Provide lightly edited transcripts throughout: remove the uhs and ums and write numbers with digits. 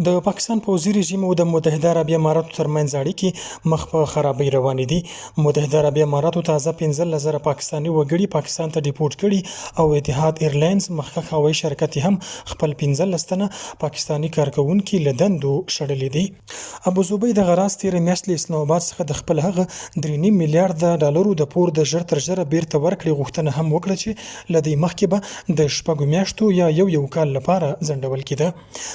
د پاکستان پوځي رژیم او د متحده عربي اماراتو ترمنځ اړیکې مخ په خرابۍ روانې دي. متحده عربي اماراتو تازه 15,000 پاکستاني وګړي پاکستان ته ډیپورټ کړي او اتحاد ایرلاینز مخکښ هوایي شرکت هم خپل 15 تنه پاکستاني کارکونکي له دندو شړلي دي. ابوظبي د غراس تیر میاشت له اسلام آباد څخه د خپل هغه 3.5 میلیارډ ډالرو د پور د ژر تر ژره بیرته ورکړې غوښتنه هم وکړه چې له دې مخکې به د شپږو میاشتو یا یو کال لپاره ځنډول کېده.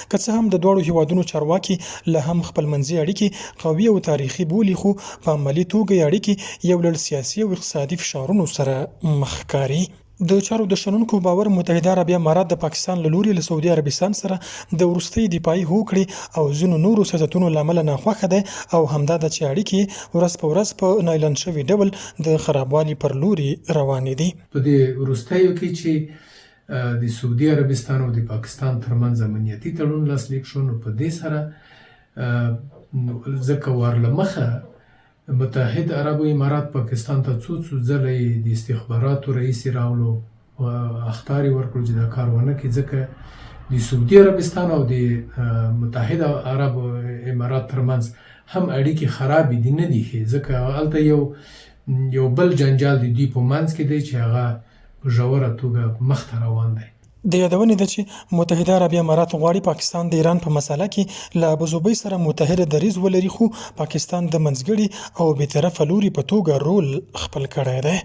که څه هم د دواړو هیوادونو چارواکي له هم خپلمنځي اړیکې قوي او تاریخي بولي، خو په عملي توګه اړیکې یو لړ سیاسي او اقتصادي فشارونو سره مخ ښکاري. د چارو د شنونکو باور متحده عربي امارات د پاکستان له لوري له سعودي عربستان سره د وروستۍ دفاعي هوکړې او ځینو نورو سیاستونو له امله ناخوښه دی او همدا ده چې اړیکې ورځ په ورځ په نایلان شوي ډول د خرابوالي پر لوري روانې دي. په دې وروستیو کې چې د سعودي عربستان او د پاکستان ترمنځ امنیتي تړون لاسلیک شو، نو په دې سره ځکه ورله مخه متحد عربو امارات پاکستان ته څو ځله د استخباراتو رئیس راغلو او اخطار یې ورکړو چې دا کار ونه کړي، ځکه د سعودي عربستان او د متحد عربو امارات ترمنځ هم اړیکې خرابې دي، نه دي ښې، ځکه هلته یو بل جنجال د دوی په منځ کې دی چې هغه په ژوره توګه مخته روان دی. د یادونې ده چې متحده عربي امارات غواړي پاکستان د ایران په مسله کې له ابوظبي سره متحد دریځ ولري، خو پاکستان د منځګړي او بېطرفه لوري په توګه رول خپل کړی دی.